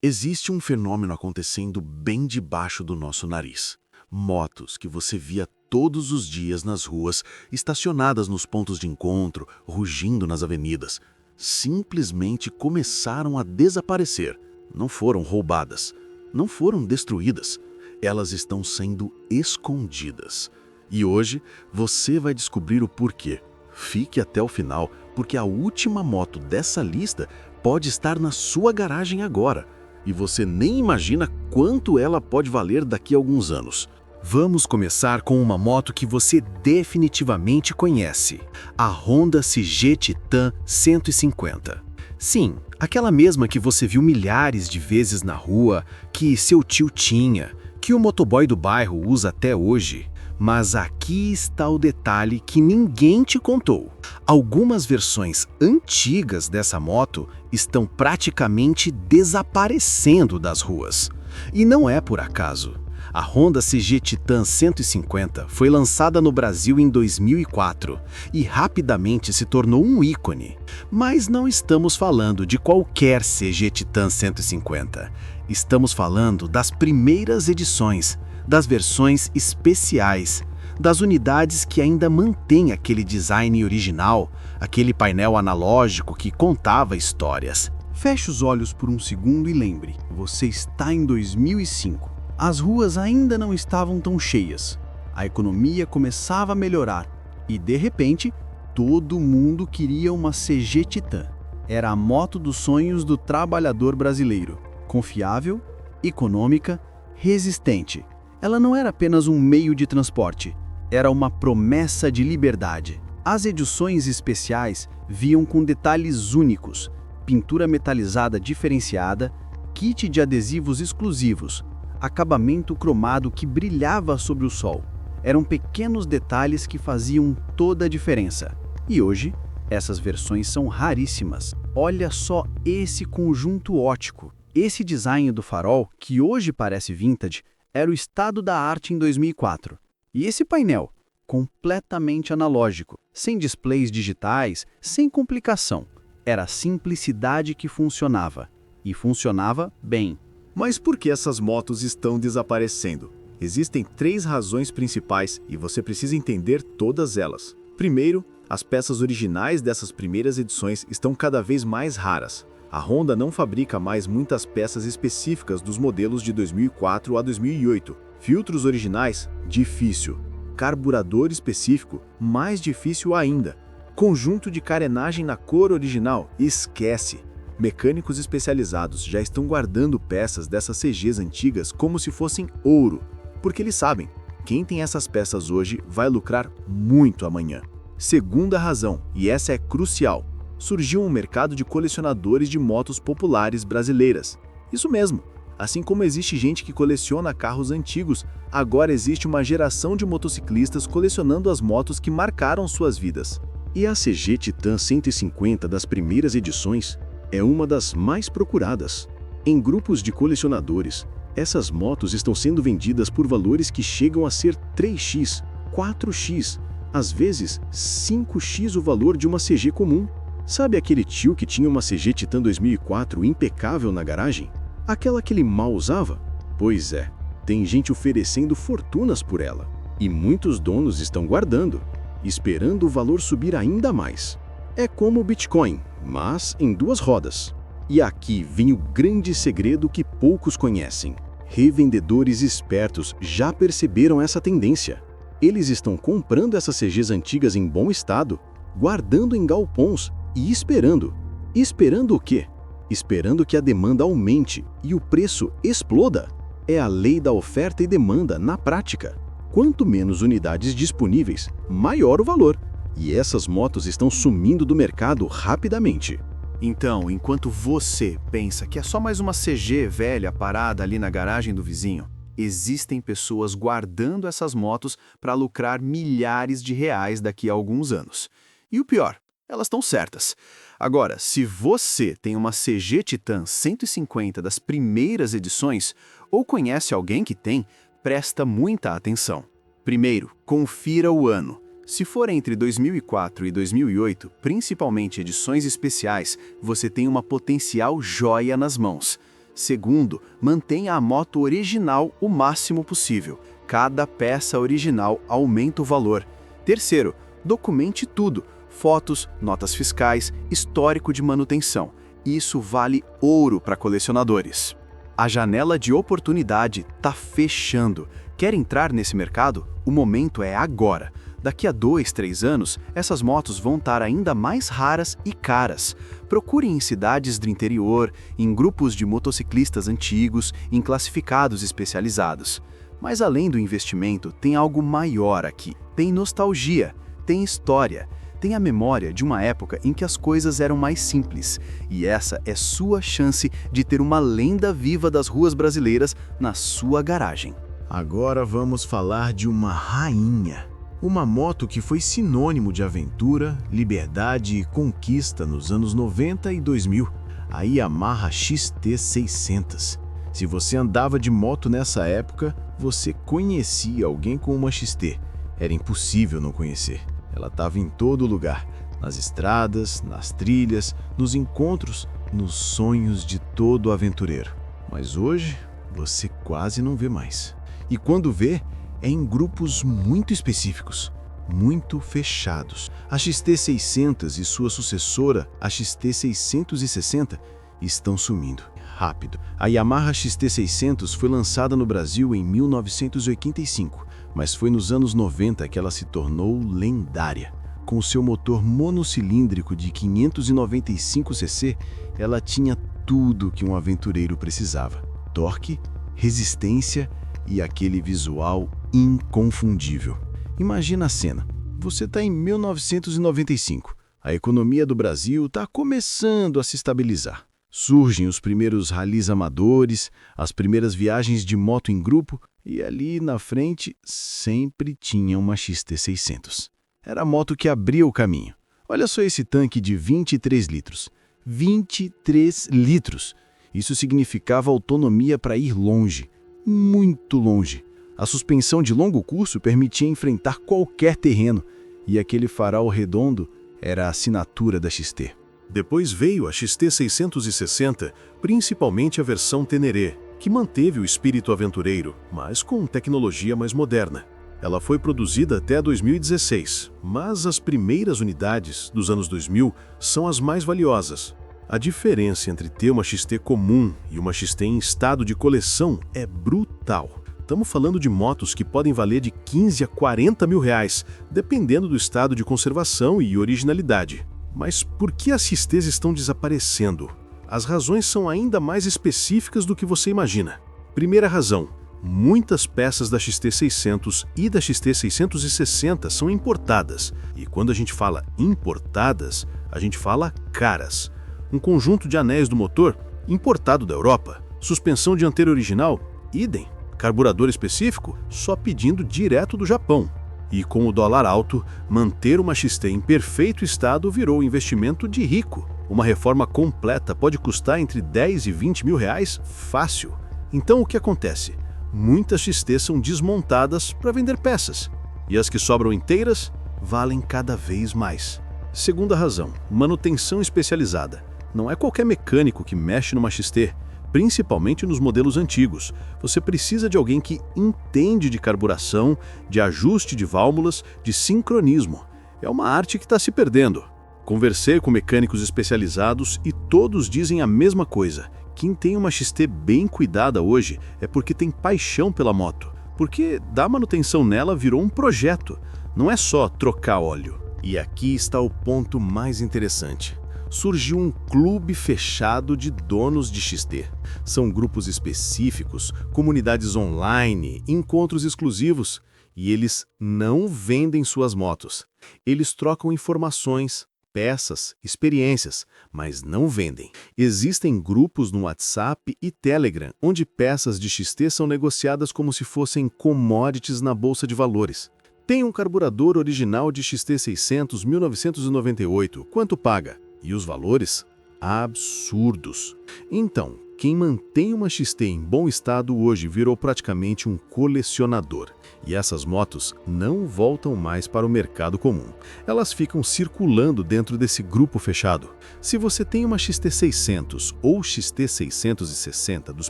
Existe um fenômeno acontecendo bem debaixo do nosso nariz. Motos que você via todos os dias nas ruas, estacionadas nos pontos de encontro, rugindo nas avenidas, simplesmente começaram a desaparecer. Não foram roubadas, não foram destruídas. Elas estão sendo escondidas. E hoje você vai descobrir o porquê. Fique até o final, porque a última moto dessa lista pode estar na sua garagem agora. E você nem imagina quanto ela pode valer daqui a alguns anos. Vamos começar com uma moto que você definitivamente conhece, a Honda CG Titan 150. Sim, aquela mesma que você viu milhares de vezes na rua, que seu tio tinha, que o motoboy do bairro usa até hoje. Mas aqui está o detalhe que ninguém te contou. Algumas versões antigas dessa moto estão praticamente desaparecendo das ruas. E não é por acaso. A Honda CG Titan 150 foi lançada no Brasil em 2004 e rapidamente se tornou um ícone. Mas não estamos falando de qualquer CG Titan 150. Estamos falando das primeiras edições, das versões especiais, das unidades que ainda mantêm aquele design original, aquele painel analógico que contava histórias. Feche os olhos por um segundo e lembre, você está em 2005. As ruas ainda não estavam tão cheias. A economia começava a melhorar e, de repente, todo mundo queria uma CG Titan. Era a moto dos sonhos do trabalhador brasileiro. Confiável, econômica, resistente. Ela não era apenas um meio de transporte, era uma promessa de liberdade. As edições especiais vinham com detalhes únicos, pintura metalizada diferenciada, kit de adesivos exclusivos, acabamento cromado que brilhava sobre o sol. Eram pequenos detalhes que faziam toda a diferença. E hoje, essas versões são raríssimas. Olha só esse conjunto ótico. Esse design do farol, que hoje parece vintage, era o estado da arte em 2004. E esse painel, completamente analógico, sem displays digitais, sem complicação. Era a simplicidade que funcionava. E funcionava bem. Mas por que essas motos estão desaparecendo? Existem 3 razões principais e você precisa entender todas elas. Primeiro, as peças originais dessas primeiras edições estão cada vez mais raras. A Honda não fabrica mais muitas peças específicas dos modelos de 2004 a 2008. Filtros originais? Difícil. Carburador específico? Mais difícil ainda. Conjunto de carenagem na cor original? Esquece. Mecânicos especializados já estão guardando peças dessas CGs antigas como se fossem ouro, porque eles sabem, quem tem essas peças hoje vai lucrar muito amanhã. Segunda razão, e essa é crucial, surgiu um mercado de colecionadores de motos populares brasileiras. Isso mesmo, assim como existe gente que coleciona carros antigos, agora existe uma geração de motociclistas colecionando as motos que marcaram suas vidas. E a CG Titan 150 das primeiras edições é uma das mais procuradas. Em grupos de colecionadores, essas motos estão sendo vendidas por valores que chegam a ser 3x, 4x, às vezes 5x o valor de uma CG comum. Sabe aquele tio que tinha uma CG Titan 2004 impecável na garagem? Aquela que ele mal usava? Pois é, tem gente oferecendo fortunas por ela. E muitos donos estão guardando, esperando o valor subir ainda mais. É como o Bitcoin, mas em 2 rodas. E aqui vem o grande segredo que poucos conhecem. Revendedores espertos já perceberam essa tendência. Eles estão comprando essas CGs antigas em bom estado, guardando em galpões e esperando. Esperando o quê? Esperando que a demanda aumente e o preço exploda. É a lei da oferta e demanda na prática. Quanto menos unidades disponíveis, maior o valor. E essas motos estão sumindo do mercado rapidamente. Então, enquanto você pensa que é só mais uma CG velha parada ali na garagem do vizinho, existem pessoas guardando essas motos para lucrar milhares de reais daqui a alguns anos. E o pior, elas estão certas. Agora, se você tem uma CG Titan 150 das primeiras edições, ou conhece alguém que tem, presta muita atenção. Primeiro, confira o ano. Se for entre 2004 e 2008, principalmente edições especiais, você tem uma potencial joia nas mãos. Segundo, mantenha a moto original o máximo possível. Cada peça original aumenta o valor. Terceiro, documente tudo: fotos, notas fiscais, histórico de manutenção. Isso vale ouro para colecionadores. A janela de oportunidade está fechando. Quer entrar nesse mercado? O momento é agora. Daqui a 2, 3 anos, essas motos vão estar ainda mais raras e caras. Procure em cidades do interior, em grupos de motociclistas antigos, em classificados especializados. Mas além do investimento, tem algo maior aqui. Tem nostalgia, tem história, tem a memória de uma época em que as coisas eram mais simples. E essa é sua chance de ter uma lenda viva das ruas brasileiras na sua garagem. Agora vamos falar de uma rainha. Uma moto que foi sinônimo de aventura, liberdade e conquista nos anos 90 e 2000. A Yamaha XT600. Se você andava de moto nessa época, você conhecia alguém com uma XT. Era impossível não conhecer. Ela estava em todo lugar. Nas estradas, nas trilhas, nos encontros, nos sonhos de todo aventureiro. Mas hoje, você quase não vê mais. E quando vê, é em grupos muito específicos, muito fechados. A XT600 e sua sucessora, a XT660, estão sumindo rápido. A Yamaha XT600 foi lançada no Brasil em 1985, mas foi nos anos 90 que ela se tornou lendária. Com seu motor monocilíndrico de 595 cc, ela tinha tudo que um aventureiro precisava: torque, resistência e aquele visual inconfundível. Imagina a cena. Você está em 1995. A economia do Brasil está começando a se estabilizar. Surgem os primeiros ralis amadores, as primeiras viagens de moto em grupo, e ali na frente sempre tinha uma XT600. Era a moto que abria o caminho. Olha só esse tanque de 23 litros. 23 litros! Isso significava autonomia para ir longe. Muito longe. A suspensão de longo curso permitia enfrentar qualquer terreno, e aquele farol redondo era a assinatura da XT. Depois veio a XT660, principalmente a versão Teneré, que manteve o espírito aventureiro, mas com tecnologia mais moderna. Ela foi produzida até 2016, mas as primeiras unidades dos anos 2000 são as mais valiosas. A diferença entre ter uma XT comum e uma XT em estado de coleção é brutal. Estamos falando de motos que podem valer de 15 a 40 mil reais, dependendo do estado de conservação e originalidade. Mas por que as XTs estão desaparecendo? As razões são ainda mais específicas do que você imagina. Primeira razão: muitas peças da XT600 e da XT660 são importadas. E quando a gente fala importadas, a gente fala caras. Um conjunto de anéis do motor importado da Europa. Suspensão dianteira original, idem. Carburador específico, só pedindo direto do Japão. E com o dólar alto, manter uma XT em perfeito estado virou investimento de rico. Uma reforma completa pode custar entre 10 e 20 mil reais fácil. Então o que acontece? Muitas XTs são desmontadas para vender peças. E as que sobram inteiras valem cada vez mais. Segunda razão: manutenção especializada. Não é qualquer mecânico que mexe numa XT, principalmente nos modelos antigos. Você precisa de alguém que entende de carburação, de ajuste de válvulas, de sincronismo. É uma arte que está se perdendo. Conversei com mecânicos especializados e todos dizem a mesma coisa. Quem tem uma XT bem cuidada hoje é porque tem paixão pela moto. Porque dar manutenção nela virou um projeto. Não é só trocar óleo. E aqui está o ponto mais interessante. Surgiu um clube fechado de donos de XT. São grupos específicos, comunidades online, encontros exclusivos. E eles não vendem suas motos. Eles trocam informações, peças, experiências, mas não vendem. Existem grupos no WhatsApp e Telegram, onde peças de XT são negociadas como se fossem commodities na bolsa de valores. Tem um carburador original de XT600 1998. Quanto paga? E os valores? Absurdos. Então, Quem mantém uma XT em bom estado hoje virou praticamente um colecionador. E essas motos não voltam mais para o mercado comum. Elas ficam circulando dentro desse grupo fechado. Se você tem uma XT600 ou XT660 dos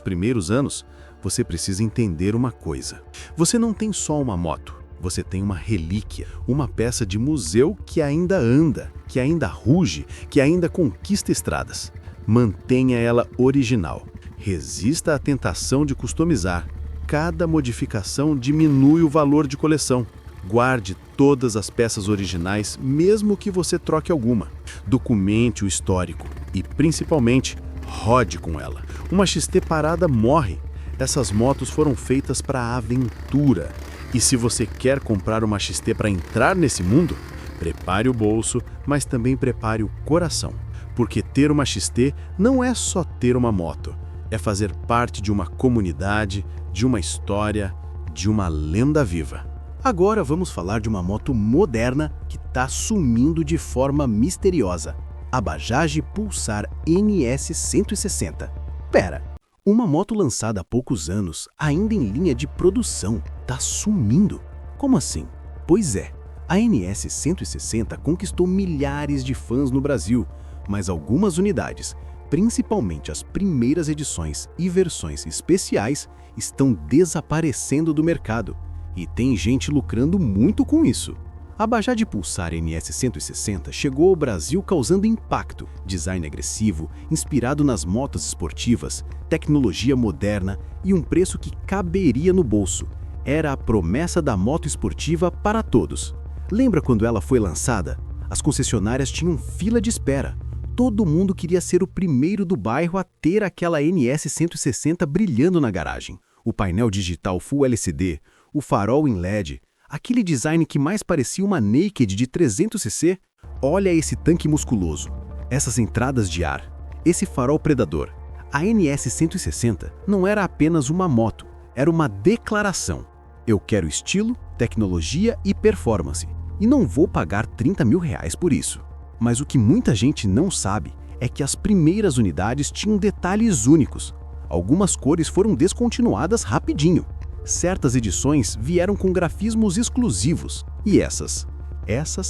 primeiros anos, você precisa entender uma coisa. Você não tem só uma moto, você tem uma relíquia, uma peça de museu que ainda anda, que ainda ruge, que ainda conquista estradas. Mantenha ela original. Resista à tentação de customizar. Cada modificação diminui o valor de coleção. Guarde todas as peças originais, mesmo que você troque alguma. Documente o histórico e, principalmente, rode com ela. Uma XT parada morre. Essas motos foram feitas para a aventura. E se você quer comprar uma XT para entrar nesse mundo, prepare o bolso, mas também prepare o coração. Porque ter uma XT não é só ter uma moto, é fazer parte de uma comunidade, de uma história, de uma lenda viva. Agora vamos falar de uma moto moderna que está sumindo de forma misteriosa. A Bajaj Pulsar NS 160. Pera, uma moto lançada há poucos anos, ainda em linha de produção, está sumindo? Como assim? Pois é, a NS 160 conquistou milhares de fãs no Brasil, mas algumas unidades, principalmente as primeiras edições e versões especiais, estão desaparecendo do mercado. E tem gente lucrando muito com isso. A Bajaj Pulsar NS 160 chegou ao Brasil causando impacto, design agressivo, inspirado nas motos esportivas, tecnologia moderna e um preço que caberia no bolso. Era a promessa da moto esportiva para todos. Lembra quando ela foi lançada? As concessionárias tinham fila de espera. Todo mundo queria ser o primeiro do bairro a ter aquela NS 160 brilhando na garagem. O painel digital Full LCD, o farol em LED, aquele design que mais parecia uma Naked de 300cc. Olha esse tanque musculoso, essas entradas de ar, esse farol predador. A NS 160 não era apenas uma moto, era uma declaração. Eu quero estilo, tecnologia e performance, e não vou pagar R$30 mil por isso. Mas o que muita gente não sabe é que as primeiras unidades tinham detalhes únicos. Algumas cores foram descontinuadas rapidinho. Certas edições vieram com grafismos exclusivos. E essas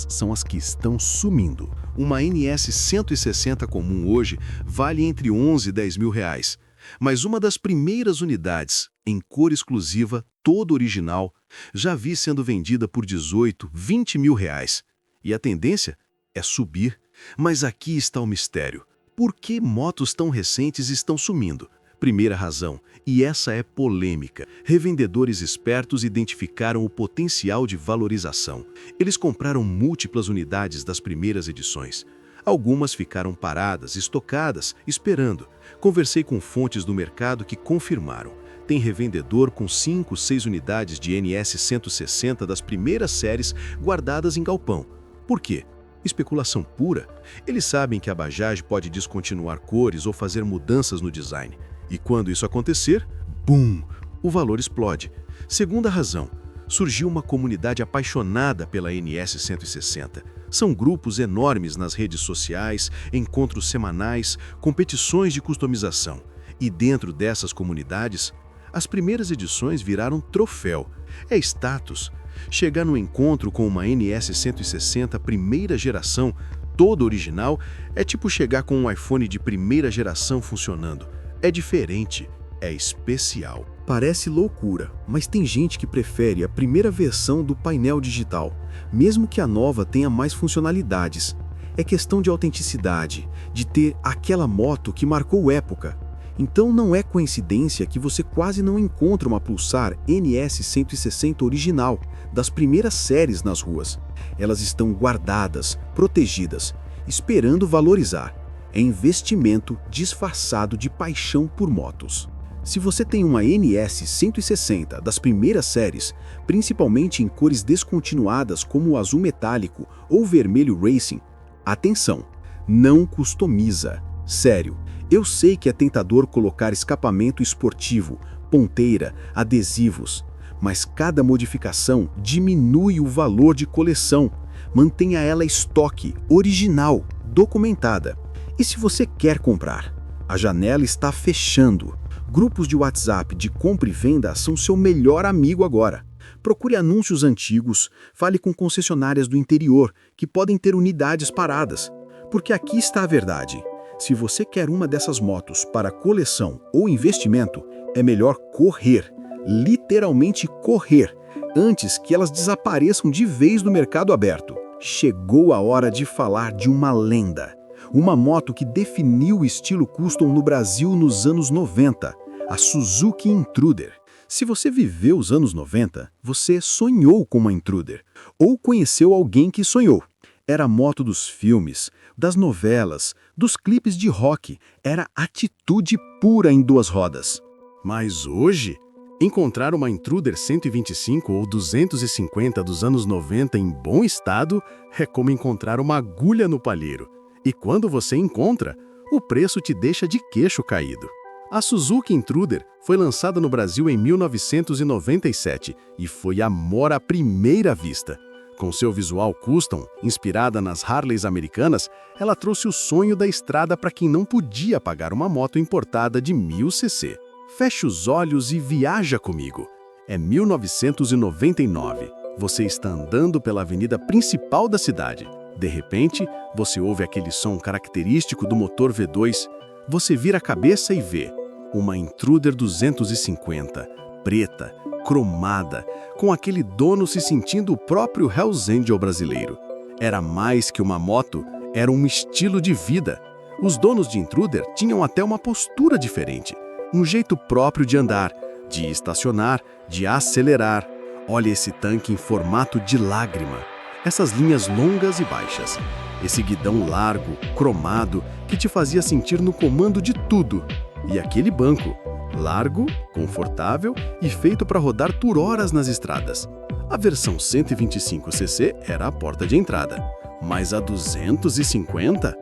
são as que estão sumindo. Uma NS 160 comum hoje vale entre 11 e 10 mil reais. Mas uma das primeiras unidades, em cor exclusiva, toda original, já vi sendo vendida por 18, 20 mil reais. E a tendência é subir. Mas aqui está o mistério. Por que motos tão recentes estão sumindo? Primeira razão, e essa é polêmica. Revendedores espertos identificaram o potencial de valorização. Eles compraram múltiplas unidades das primeiras edições. Algumas ficaram paradas, estocadas, esperando. Conversei com fontes do mercado que confirmaram. Tem revendedor com 5, 6 unidades de NS 160 das primeiras séries guardadas em galpão. Por quê? Especulação pura. Eles sabem que a Bajaj pode descontinuar cores ou fazer mudanças no design. E quando isso acontecer, BUM! O valor explode. Segunda razão, surgiu uma comunidade apaixonada pela NS 160. São grupos enormes nas redes sociais, encontros semanais, competições de customização. E dentro dessas comunidades, as primeiras edições viraram troféu. É status. Chegar no encontro com uma NS 160 primeira geração, toda original, é tipo chegar com um iPhone de primeira geração funcionando. É diferente, é especial. Parece loucura, mas tem gente que prefere a primeira versão do painel digital, mesmo que a nova tenha mais funcionalidades. É questão de autenticidade, de ter aquela moto que marcou época. Então não é coincidência que você quase não encontra uma Pulsar NS 160 original, das primeiras séries nas ruas. Elas estão guardadas, protegidas, esperando valorizar. É investimento disfarçado de paixão por motos. Se você tem uma NS 160 das primeiras séries, principalmente em cores descontinuadas como o azul metálico ou vermelho racing, atenção, não customiza. Sério, eu sei que é tentador colocar escapamento esportivo, ponteira, adesivos, mas cada modificação diminui o valor de coleção. Mantenha ela estoque, original, documentada. E se você quer comprar, A janela está fechando. Grupos de WhatsApp de compra e venda são seu melhor amigo agora. Procure anúncios antigos, fale com concessionárias do interior, que podem ter unidades paradas. Porque aqui está a verdade. Se você quer uma dessas motos para coleção ou investimento, é melhor correr, literalmente correr, antes que elas desapareçam de vez do mercado aberto. Chegou a hora de falar de uma lenda. Uma moto que definiu o estilo custom no Brasil nos anos 90, a Suzuki Intruder. Se você viveu os anos 90, você sonhou com uma Intruder, ou conheceu alguém que sonhou. Era a moto dos filmes, das novelas, dos clipes de rock, era atitude pura em duas rodas. Mas hoje, encontrar uma Intruder 125 ou 250 dos anos 90 em bom estado é como encontrar uma agulha no palheiro. E quando você encontra, o preço te deixa de queixo caído. A Suzuki Intruder foi lançada no Brasil em 1997 e foi amor à primeira vista. Com seu visual custom, inspirada nas Harleys americanas, ela trouxe o sonho da estrada para quem não podia pagar uma moto importada de 1000 cc. Feche os olhos e viaja comigo. É 1999. Você está andando pela avenida principal da cidade. De repente, você ouve aquele som característico do motor V2. Você vira a cabeça e vê uma Intruder 250, preta, cromada, com aquele dono se sentindo o próprio Hells Angel brasileiro. Era mais que uma moto, era um estilo de vida. Os donos de Intruder tinham até uma postura diferente, um jeito próprio de andar, de estacionar, de acelerar. Olha esse tanque em formato de lágrima. Essas linhas longas e baixas. Esse guidão largo, cromado, que te fazia sentir no comando de tudo. E aquele banco, largo, confortável e feito para rodar por horas nas estradas. A versão 125cc era a porta de entrada. Mas a 250?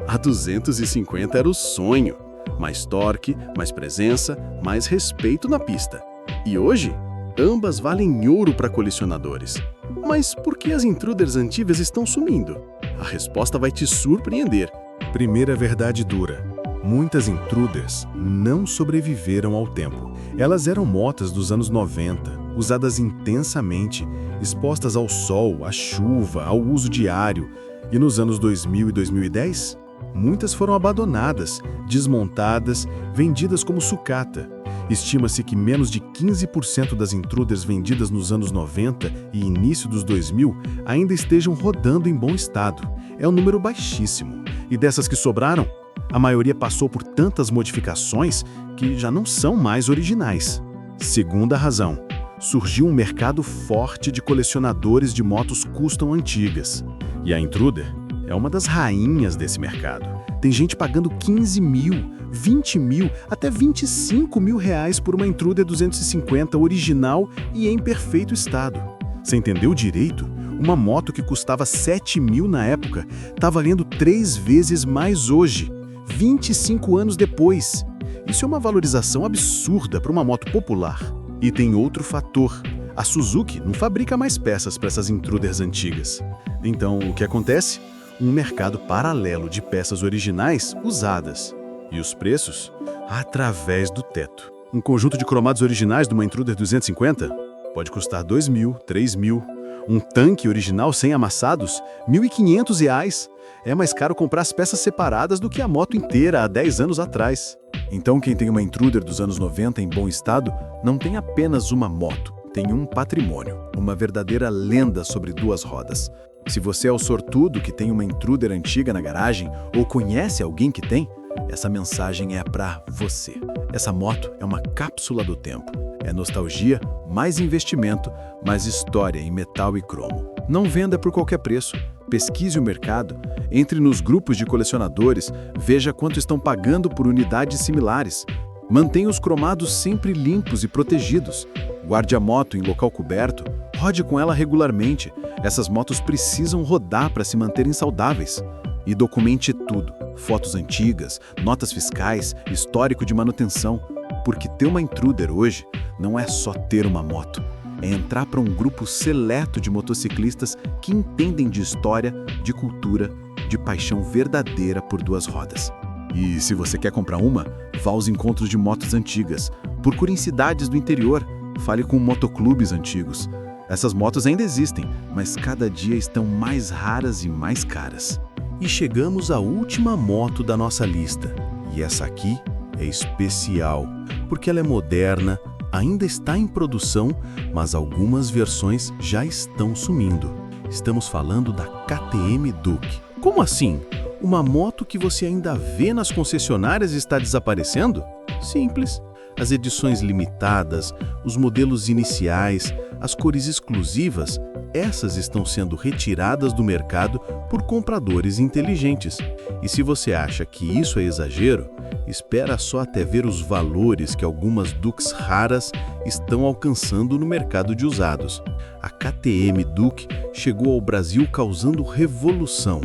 A 250 era o sonho. Mais torque, mais presença, mais respeito na pista. E hoje, ambas valem ouro para colecionadores. Mas por que as Intruders antigas estão sumindo? A resposta vai te surpreender. Primeira verdade dura. Muitas Intruders não sobreviveram ao tempo. Elas eram motos dos anos 90, usadas intensamente, expostas ao sol, à chuva, ao uso diário. E nos anos 2000 e 2010, muitas foram abandonadas, desmontadas, vendidas como sucata. Estima-se que menos de 15% das Intruders vendidas nos anos 90 e início dos 2000 ainda estejam rodando em bom estado. É um número baixíssimo. E dessas que sobraram, a maioria passou por tantas modificações que já não são mais originais. Segunda razão, surgiu um mercado forte de colecionadores de motos custom antigas. E a Intruder é uma das rainhas desse mercado. Tem gente pagando 15 mil, 20 mil, até 25 mil reais por uma Intruder 250 original e em perfeito estado. Você entendeu direito? Uma moto que custava 7 mil na época está valendo 3 vezes mais hoje, 25 anos depois. Isso é uma valorização absurda para uma moto popular. E tem outro fator. A Suzuki não fabrica mais peças para essas Intruders antigas. Então, o que acontece? Um mercado paralelo de peças originais usadas. E os preços? Através do teto. Um conjunto de cromados originais de uma Intruder 250 pode custar 2 mil, 3 mil. Um tanque original sem amassados, R$ 1.500. É mais caro comprar as peças separadas do que a moto inteira há 10 anos atrás. Então quem tem uma Intruder dos anos 90 em bom estado não tem apenas uma moto, tem um patrimônio, uma verdadeira lenda sobre duas rodas. Se você é o sortudo que tem uma Intruder antiga na garagem ou conhece alguém que tem, essa mensagem é para você. Essa moto é uma cápsula do tempo. É nostalgia, mais investimento, mais história em metal e cromo. Não venda por qualquer preço. Pesquise o mercado, entre nos grupos de colecionadores, veja quanto estão pagando por unidades similares. Mantenha os cromados sempre limpos e protegidos. Guarde a moto em local coberto. Rode com ela regularmente. Essas motos precisam rodar para se manterem saudáveis. E documente tudo. Fotos antigas, notas fiscais, histórico de manutenção. Porque ter uma Intruder hoje não é só ter uma moto. É entrar para um grupo seleto de motociclistas que entendem de história, de cultura, de paixão verdadeira por duas rodas. E se você quer comprar uma, vá aos encontros de motos antigas. Procure em cidades do interior. Fale com motoclubes antigos. Essas motos ainda existem, mas cada dia estão mais raras e mais caras. E chegamos à última moto da nossa lista. E essa aqui é especial, porque ela é moderna, ainda está em produção, mas algumas versões já estão sumindo. Estamos falando da KTM Duke. Como assim? Uma moto que você ainda vê nas concessionárias está desaparecendo? Simples. As edições limitadas, os modelos iniciais, as cores exclusivas, essas estão sendo retiradas do mercado por compradores inteligentes. E se você acha que isso é exagero, espera só até ver os valores que algumas Dukes raras estão alcançando no mercado de usados. A KTM Duke chegou ao Brasil causando revolução.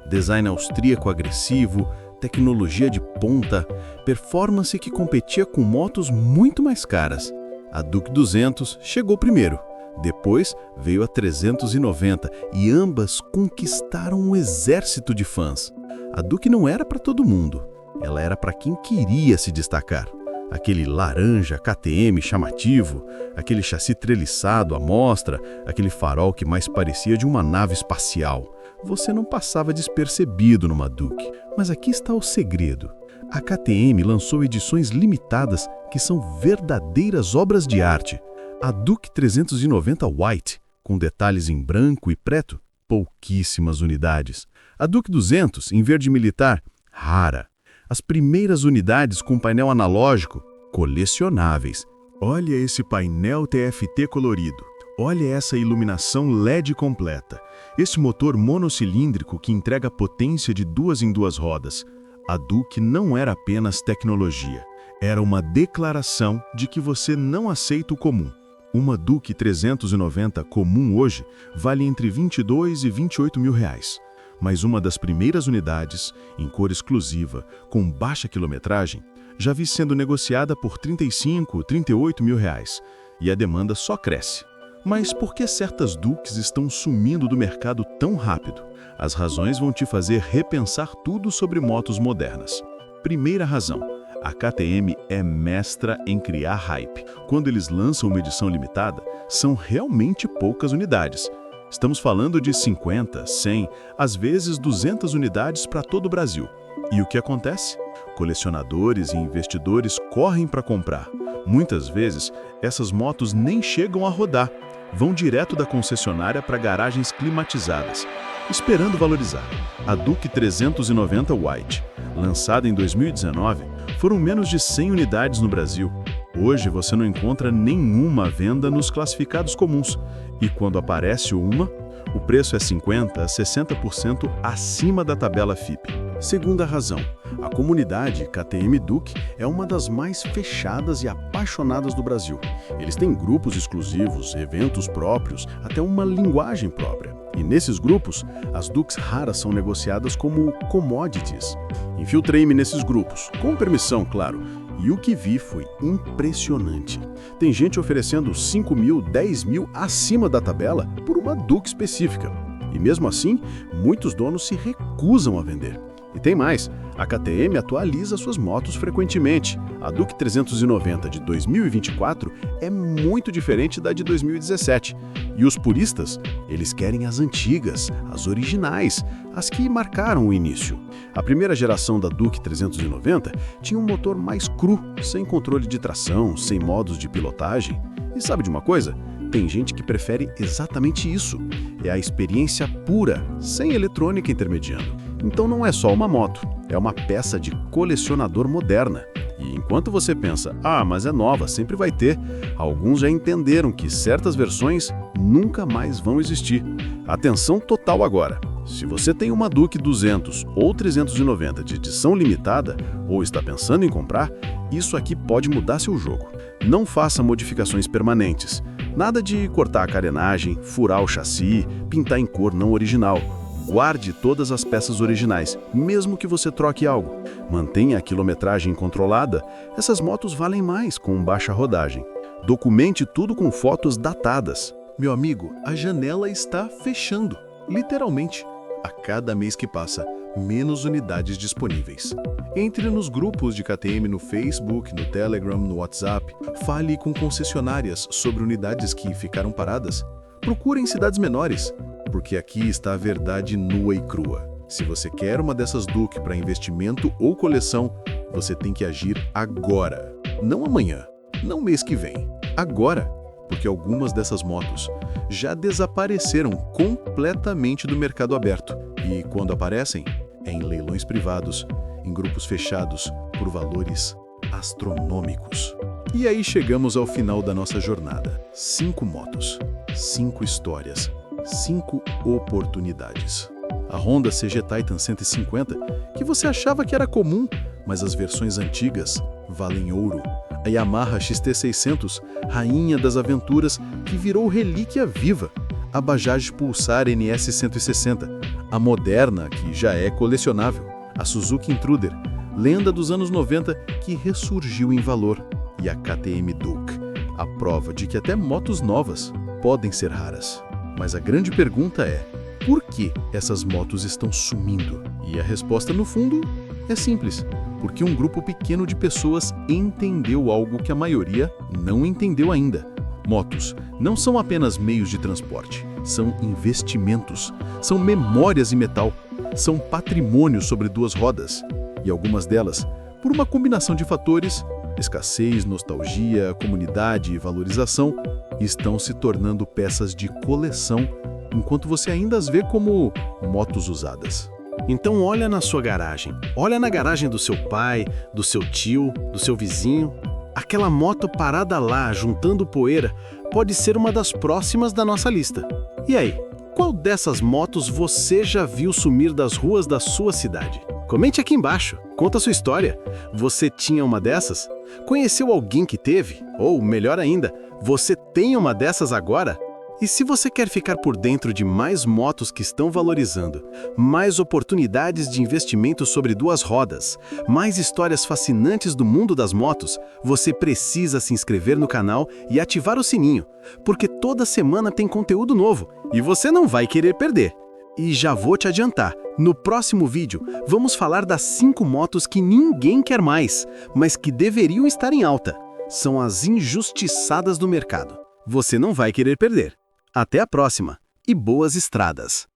Design austríaco agressivo, tecnologia de ponta, performance que competia com motos muito mais caras. A Duke 200 chegou primeiro, depois veio a 390 e ambas conquistaram um exército de fãs. A Duke não era para todo mundo, ela era para quem queria se destacar. Aquele laranja KTM chamativo, aquele chassi treliçado à mostra, aquele farol que mais parecia de uma nave espacial. Você não passava despercebido numa Duke. Mas aqui está o segredo. A KTM lançou edições limitadas que são verdadeiras obras de arte. A Duke 390 White, com detalhes em branco e preto, pouquíssimas unidades. A Duke 200 em verde militar, rara. As primeiras unidades com painel analógico, colecionáveis. Olha esse painel TFT colorido. Olha essa iluminação LED completa. Esse motor monocilíndrico que entrega potência de 2 em 2 rodas. A Duke não era apenas tecnologia. Era uma declaração de que você não aceita o comum. Uma Duke 390 comum hoje vale entre 22 e 28 mil reais. Mas uma das primeiras unidades, em cor exclusiva, com baixa quilometragem, já vi sendo negociada por 35, 38 mil reais. E a demanda só cresce. Mas por que certas Dukes estão sumindo do mercado tão rápido? As razões vão te fazer repensar tudo sobre motos modernas. Primeira razão, a KTM é mestra em criar hype. Quando eles lançam uma edição limitada, são realmente poucas unidades. Estamos falando de 50, 100, às vezes 200 unidades para todo o Brasil. E o que acontece? Colecionadores e investidores correm para comprar. Muitas vezes, essas motos nem chegam a rodar. Vão direto da concessionária para garagens climatizadas, esperando valorizar. A Duke 390 White, lançada em 2019, foram menos de 100 unidades no Brasil. Hoje você não encontra nenhuma à venda nos classificados comuns. E quando aparece uma, o preço é 50% a 60% acima da tabela FIPE. Segunda razão, a comunidade KTM Duke é uma das mais fechadas e apaixonadas do Brasil. Eles têm grupos exclusivos, eventos próprios, até uma linguagem própria. E nesses grupos, as Dukes raras são negociadas como commodities. Infiltrei-me nesses grupos, com permissão, claro, e o que vi foi impressionante. Tem gente oferecendo 5 mil, 10 mil acima da tabela por uma Duke específica. E mesmo assim, muitos donos se recusam a vender. E tem mais, a KTM atualiza suas motos frequentemente. A Duke 390 de 2024 é muito diferente da de 2017. E os puristas, eles querem as antigas, as originais, as que marcaram o início. A primeira geração da Duke 390 tinha um motor mais cru, sem controle de tração, sem modos de pilotagem. E sabe de uma coisa? Tem gente que prefere exatamente isso. É a experiência pura, sem eletrônica intermediando. Então não é só uma moto, é uma peça de colecionador moderna. E enquanto você pensa, mas é nova, sempre vai ter, alguns já entenderam que certas versões nunca mais vão existir. Atenção total agora! Se você tem uma Duke 200 ou 390 de edição limitada, ou está pensando em comprar, isso aqui pode mudar seu jogo. Não faça modificações permanentes. Nada de cortar a carenagem, furar o chassi, pintar em cor não original. Guarde todas as peças originais, mesmo que você troque algo. Mantenha a quilometragem controlada. Essas motos valem mais com baixa rodagem. Documente tudo com fotos datadas. Meu amigo, a janela está fechando, literalmente. A cada mês que passa, menos unidades disponíveis. Entre nos grupos de KTM no Facebook, no Telegram, no WhatsApp. Fale com concessionárias sobre unidades que ficaram paradas. Procure em cidades menores, porque aqui está a verdade nua e crua. Se você quer uma dessas Duke para investimento ou coleção, você tem que agir agora. Não amanhã, não mês que vem. Agora, porque algumas dessas motos já desapareceram completamente do mercado aberto. E quando aparecem, é em leilões privados, em grupos fechados, por valores astronômicos. E aí chegamos ao final da nossa jornada. 5 motos, 5 histórias, 5 oportunidades. A Honda CG Titan 150, que você achava que era comum, mas as versões antigas valem ouro. A Yamaha XT600, rainha das aventuras, que virou relíquia viva. A Bajaj Pulsar NS 160, a moderna, que já é colecionável. A Suzuki Intruder, lenda dos anos 90, que ressurgiu em valor. E a KTM Duke, a prova de que até motos novas podem ser raras. Mas a grande pergunta é: por que essas motos estão sumindo? E a resposta, no fundo, é simples. Porque um grupo pequeno de pessoas entendeu algo que a maioria não entendeu ainda. Motos não são apenas meios de transporte, são investimentos, são memórias em metal, são patrimônio sobre 2 rodas. E algumas delas, por uma combinação de fatores, escassez, nostalgia, comunidade e valorização, estão se tornando peças de coleção, enquanto você ainda as vê como motos usadas. Então olha na sua garagem, olha na garagem do seu pai, do seu tio, do seu vizinho. Aquela moto parada lá, juntando poeira, pode ser uma das próximas da nossa lista. E aí, qual dessas motos você já viu sumir das ruas da sua cidade? Comente aqui embaixo, conta a sua história. Você tinha uma dessas? Conheceu alguém que teve? Ou, melhor ainda, você tem uma dessas agora? E se você quer ficar por dentro de mais motos que estão valorizando, mais oportunidades de investimento sobre 2 rodas, mais histórias fascinantes do mundo das motos, você precisa se inscrever no canal e ativar o sininho, porque toda semana tem conteúdo novo e você não vai querer perder. E já vou te adiantar, no próximo vídeo vamos falar das 5 motos que ninguém quer mais, mas que deveriam estar em alta. São as injustiçadas do mercado. Você não vai querer perder. Até a próxima e boas estradas!